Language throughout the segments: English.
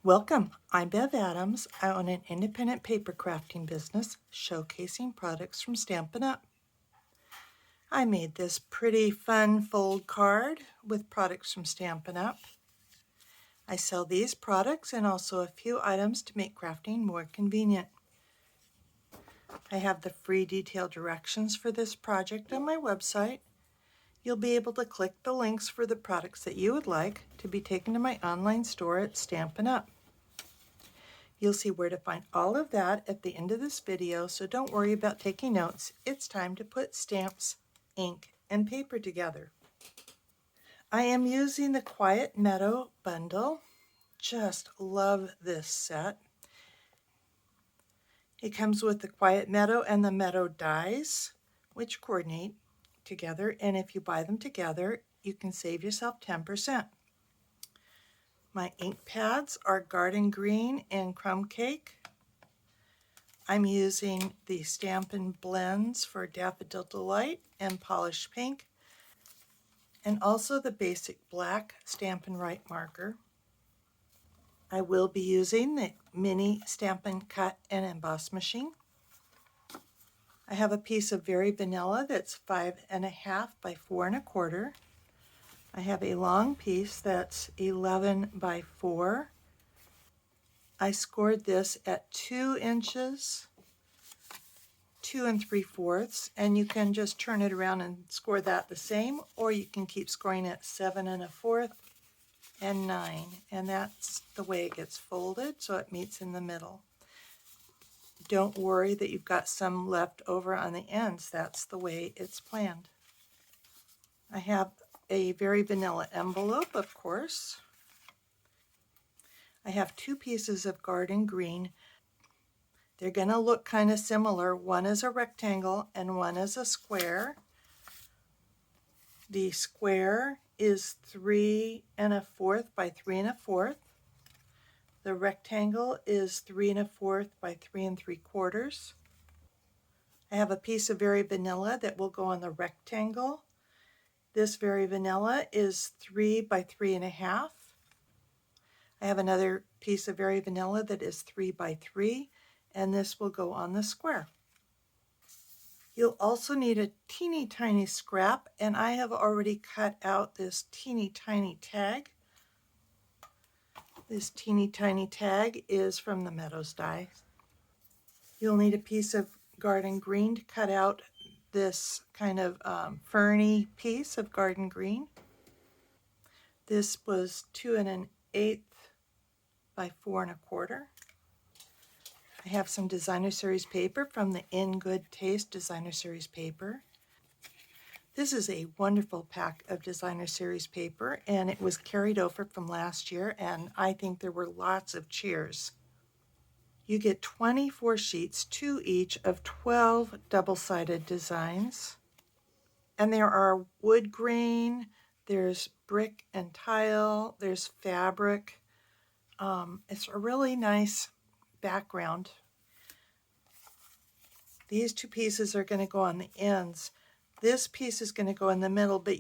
Welcome, I'm Bev Adams. I own an independent paper crafting business showcasing products from Stampin' Up. I made this pretty fun fold card with products from Stampin' Up. I sell these products and also a few items to make crafting more convenient. I have the free detailed directions for this project on my website. You'll be able to click the links for the products that you would like to be taken to my online store at Stampin' Up. You'll see where to find all of that at the end of this video, so don't worry about taking notes. It's time to put stamps, ink, and paper together. I am using the Quiet Meadow bundle. Just love this set. It comes with the Quiet Meadow and the Meadow dies, which coordinate together, and if you buy them together, you can save yourself 10%. My ink pads are Garden Green and Crumb Cake. I'm using the Stampin' Blends for Daffodil Delight and Polished Pink, and also the basic black Stampin' Write marker. I will be using the mini Stampin' Cut and Emboss machine. I have a piece of Very Vanilla that's 5.5 by 4.25. I have a long piece that's 11 by 4. I scored this at 2 inches, 2 3/4, and you can just turn it around and score that the same, or you can keep scoring at 7 1/4 and 9, and that's the way it gets folded, so it meets in the middle. Don't worry that you've got some left over on the ends. That's the way it's planned. I have a Very Vanilla envelope, of course. I have 2 pieces of Garden Green. They're going to look kind of similar. One is a rectangle and one is a square. The square is 3 1/4 by 3 1/4. The rectangle is 3 1/4 by 3 3/4. I have a piece of Very Vanilla that will go on the rectangle. This Very Vanilla is 3 by 3 1/2. I have another piece of Very Vanilla that is 3 by 3, and this will go on the square. You'll also need a teeny tiny scrap, and I have already cut out this teeny tiny tag. This teeny tiny tag is from the Meadows die. You'll need a piece of Garden Green to cut out this kind of ferny piece of Garden Green. This was 2 1/8 by 4 1/4. I have some Designer Series paper from the In Good Taste Designer Series paper. This is a wonderful pack of Designer Series paper, and it was carried over from last year, and I think there were lots of cheers. You get 24 sheets, 2 each, of 12 double-sided designs. And there are wood grain, there's brick and tile, there's fabric. It's a really nice background. These 2 pieces are going to go on the ends. This piece is going to go in the middle, but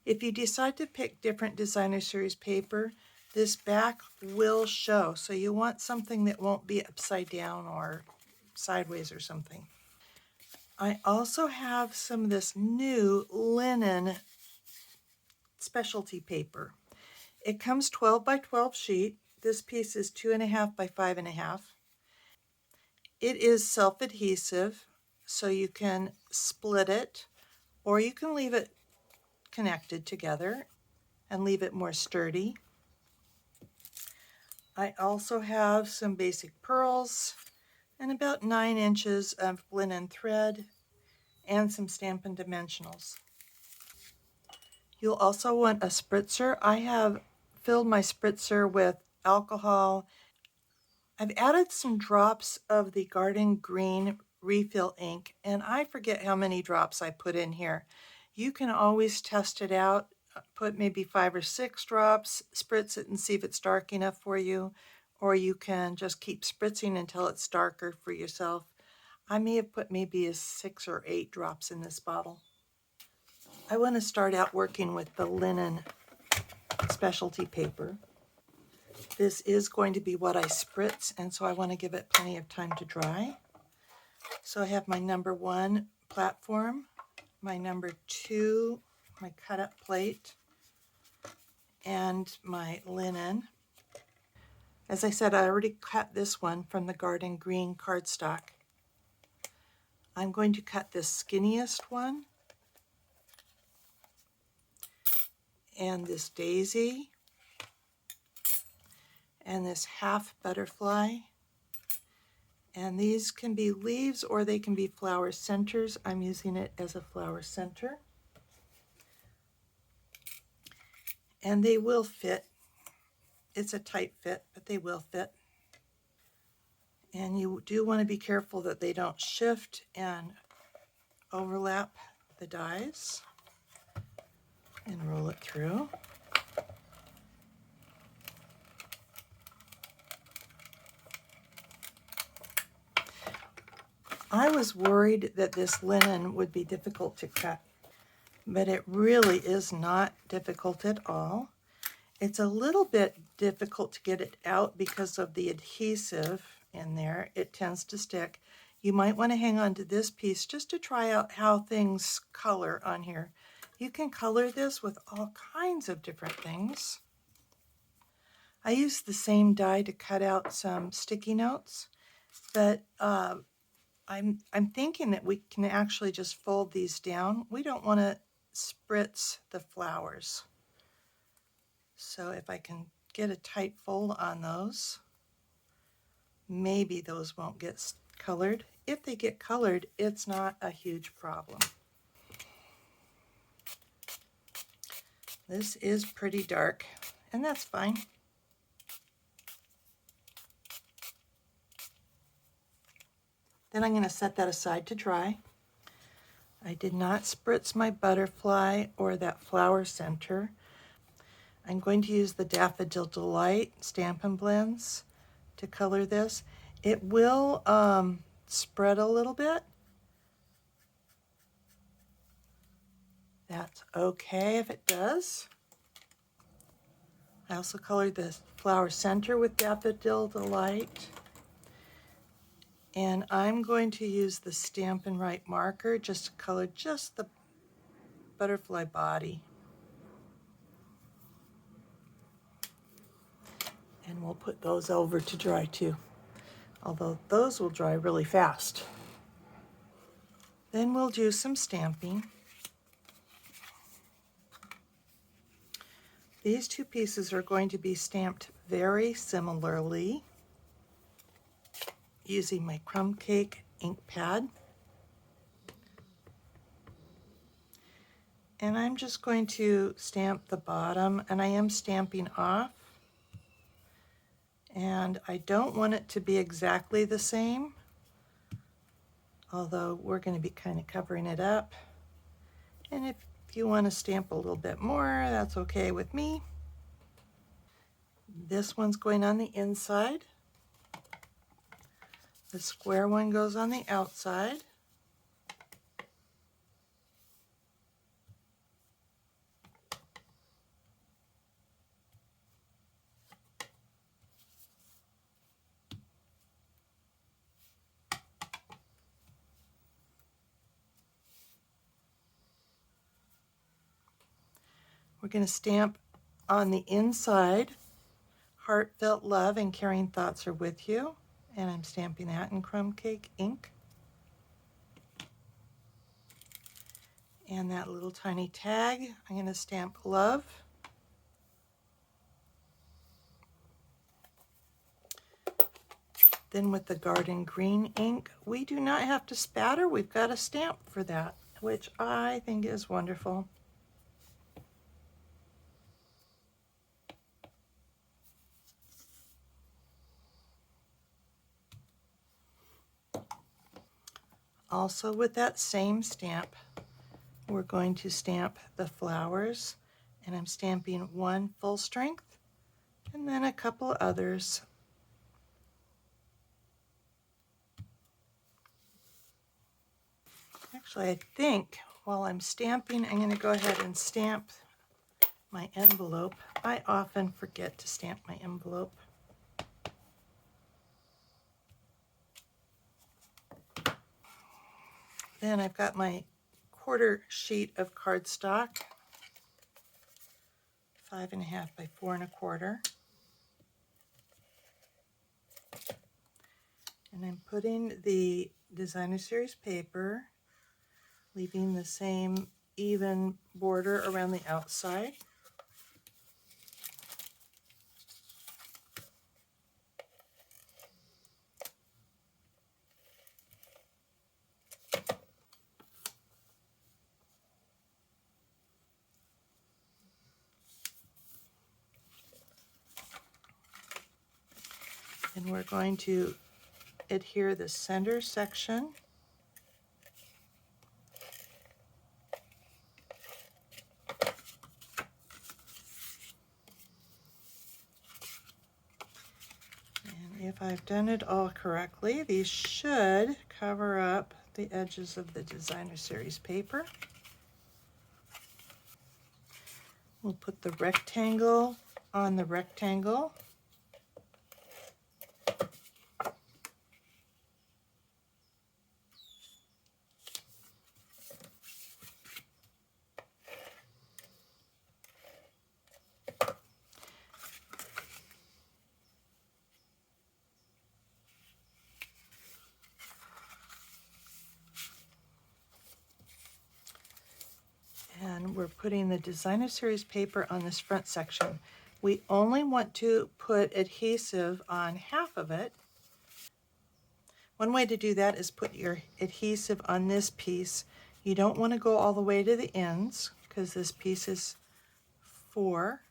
if you decide to pick different Designer Series paper, this back will show. So you want something that won't be upside down or sideways or something. I also have some of this new linen specialty paper. It comes 12 by 12 sheet. This piece is 2 1/2 by 5 1/2. It is self-adhesive, so you can split it, or you can leave it connected together and leave it more sturdy. I also have some basic pearls and about 9 inches of linen thread and some Stampin' Dimensionals. You'll also want a spritzer. I have filled my spritzer with alcohol. I've added some drops of the Garden Green refill ink, and I forget how many drops I put in here. You can always test it out, put maybe 5 or 6 drops, spritz it and see if it's dark enough for you, or you can just keep spritzing until it's darker for yourself. I may have put maybe 6 or 8 drops in this bottle. I want to start out working with the linen specialty paper. This is going to be what I spritz, and so I want to give it plenty of time to dry. So I have my number 1 platform, my number 2, my cut-up plate, and my linen. As I said, I already cut this one from the garden green cardstock. I'm going to cut this skinniest one, and this daisy, and this half butterfly. And these can be leaves or they can be flower centers. I'm using it as a flower center. And they will fit. It's a tight fit, but they will fit. And you do want to be careful that they don't shift and overlap the dies. And roll it through. I was worried that this linen would be difficult to cut, but it really is not difficult at all. It's a little bit difficult to get it out because of the adhesive in there. It tends to stick. You might want to hang on to this piece just to try out how things color on here. You can color this with all kinds of different things. I used the same die to cut out some sticky notes, but I'm thinking that we can actually just fold these down. We don't want to spritz the flowers. So if I can get a tight fold on those, maybe those won't get colored. If they get colored, it's not a huge problem. This is pretty dark, and that's fine. Then I'm going to set that aside to dry. I did not spritz my butterfly or that flower center. I'm going to use the Daffodil Delight Stampin' Blends to color this. It will spread a little bit. That's okay if it does. I also colored the flower center with Daffodil Delight. And I'm going to use the Stampin' Right marker just to color just the butterfly body. And we'll put those over to dry too, although those will dry really fast. Then we'll do some stamping. These two pieces are going to be stamped very similarly using my crumb cake ink pad. And I'm just going to stamp the bottom, and I am stamping off. And I don't want it to be exactly the same, although we're going to be kind of covering it up. And if you want to stamp a little bit more, that's okay with me. This one's going on the inside. The square one goes on the outside. We're going to stamp on the inside, heartfelt love and caring thoughts are with you. And I'm stamping that in crumb cake ink. And that little tiny tag, I'm going to stamp love. Then with the garden green ink, we do not have to spatter. We've got a stamp for that, which I think is wonderful. Also with that same stamp, we're going to stamp the flowers, and I'm stamping one full strength and then a couple others. Actually, I think while I'm stamping, I'm going to go ahead and stamp my envelope. I often forget to stamp my envelope. Then I've got my quarter sheet of cardstock, 5.5 by 4.25. And I'm putting the designer series paper, leaving the same even border around the outside. And we're going to adhere the center section. And if I've done it all correctly, these should cover up the edges of the designer series paper. We'll put the rectangle on the rectangle. And we're putting the designer series paper on this front section. We only want to put adhesive on half of it. One way to do that is put your adhesive on this piece. You don't want to go all the way to the ends because this piece is 4.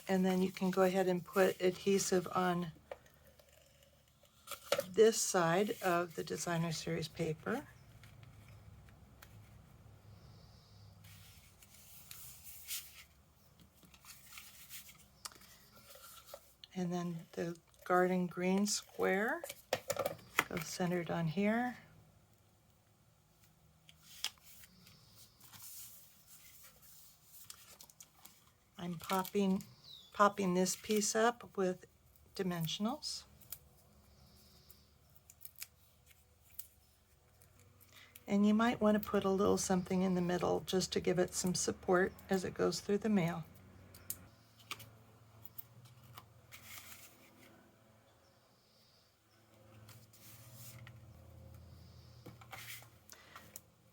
And then you can go ahead and put adhesive on this side of the designer series paper. And then the garden green square goes centered on here. I'm popping this piece up with dimensionals. And you might want to put a little something in the middle just to give it some support as it goes through the mail.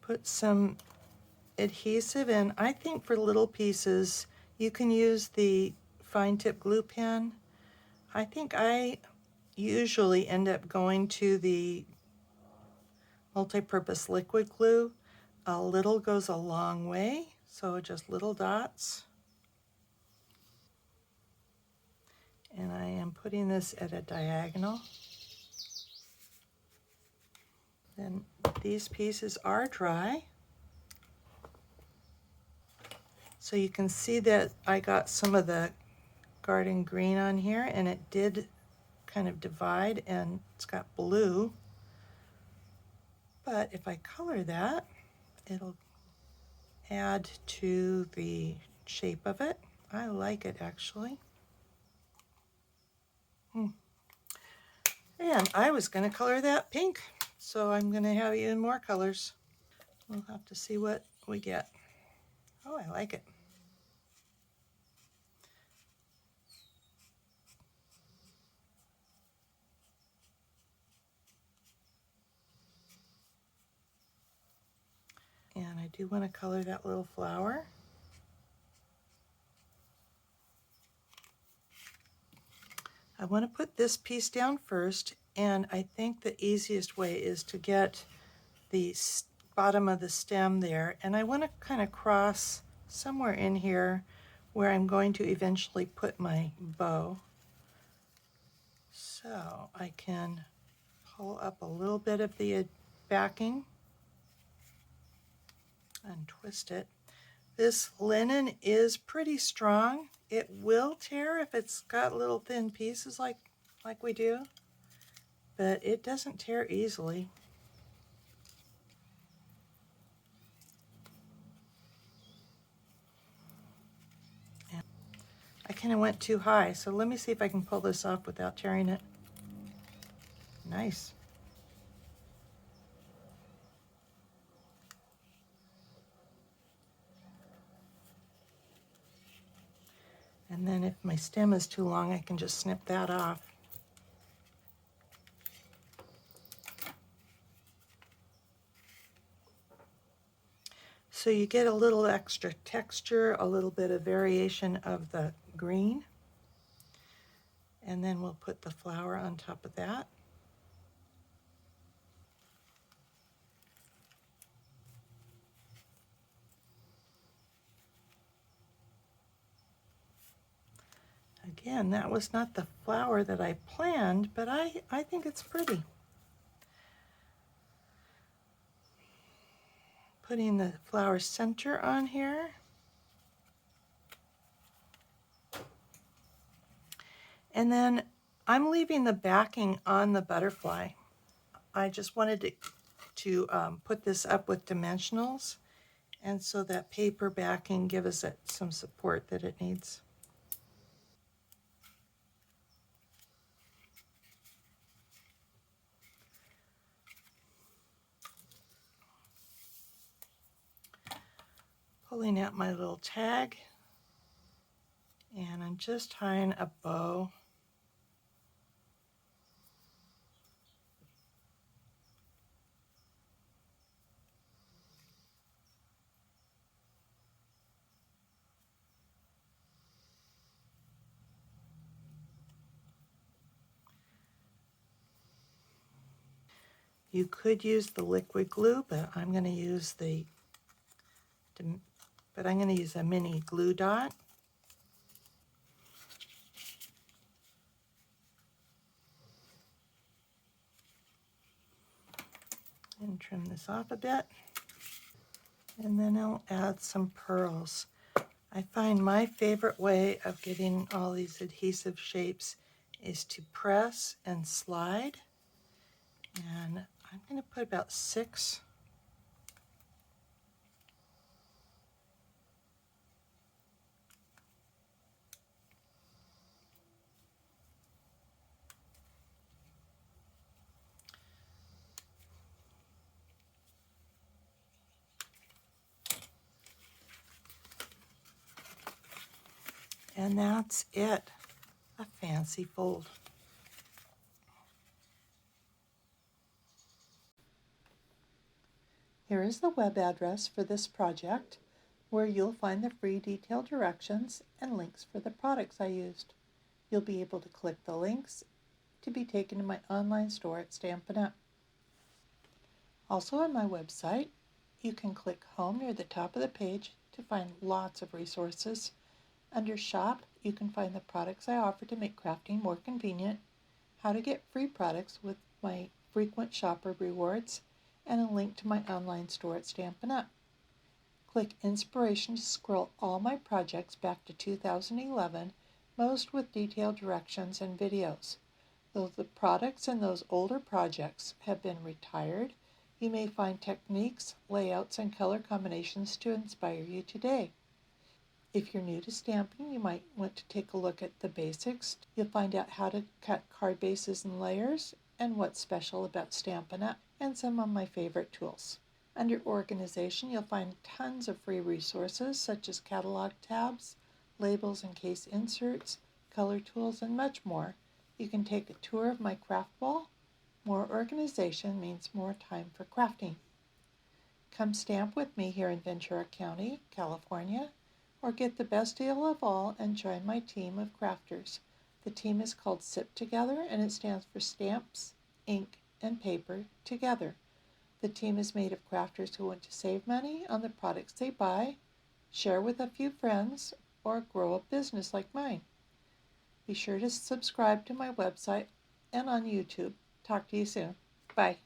Put some adhesive in. I think for little pieces you can use the fine tip glue pen. I think I usually end up going to the multi-purpose liquid glue. A little goes a long way, so just little dots. And I am putting this at a diagonal. Then these pieces are dry. So you can see that I got some of the garden green on here, and it did kind of divide, and it's got blue. But if I color that, it'll add to the shape of it. I like it actually. And I was going to color that pink, so I'm going to have even more colors. We'll have to see what we get. Oh, I like it. And I do want to color that little flower. I want to put this piece down first, and I think the easiest way is to get the bottom of the stem there, and I want to kind of cross somewhere in here where I'm going to eventually put my bow. So I can pull up a little bit of the backing and twist it. This linen is pretty strong. It will tear if it's got little thin pieces like we do, but it doesn't tear easily. And I kind of went too high, so let me see if I can pull this off without tearing it. Nice. And then if my stem is too long, I can just snip that off. So you get a little extra texture, a little bit of variation of the green. And then we'll put the flower on top of that. Again, that was not the flower that I planned, but I think it's pretty. Putting the flower center on here. And then I'm leaving the backing on the butterfly. I just wanted to put this up with dimensionals, and so that paper backing gives it some support that it needs. Pulling out my little tag, and I'm just tying a bow. You could use the liquid glue, but I'm going to use a mini glue dot. And trim this off a bit. And then I'll add some pearls. I find my favorite way of getting all these adhesive shapes is to press and slide. And I'm going to put about 6. And that's it, a fancy fold. Here is the web address for this project, where you'll find the free detailed directions and links for the products I used. You'll be able to click the links to be taken to my online store at Stampin' Up! Also on my website, you can click home near the top of the page to find lots of resources. Under Shop, you can find the products I offer to make crafting more convenient, how to get free products with my frequent shopper rewards, and a link to my online store at Stampin' Up! Click Inspiration to scroll all my projects back to 2011, most with detailed directions and videos. Though the products in those older projects have been retired, you may find techniques, layouts, and color combinations to inspire you today. If you're new to stamping, you might want to take a look at the basics. You'll find out how to cut card bases and layers, and what's special about Stampin' Up!, and some of my favorite tools. Under Organization, you'll find tons of free resources such as catalog tabs, labels and case inserts, color tools, and much more. You can take a tour of my craft wall. More organization means more time for crafting. Come stamp with me here in Ventura County, California, or get the best deal of all and join my team of crafters. The team is called SIP Together, and it stands for Stamps, Ink, and Paper Together. The team is made of crafters who want to save money on the products they buy, share with a few friends, or grow a business like mine. Be sure to subscribe to my website and on YouTube. Talk to you soon. Bye.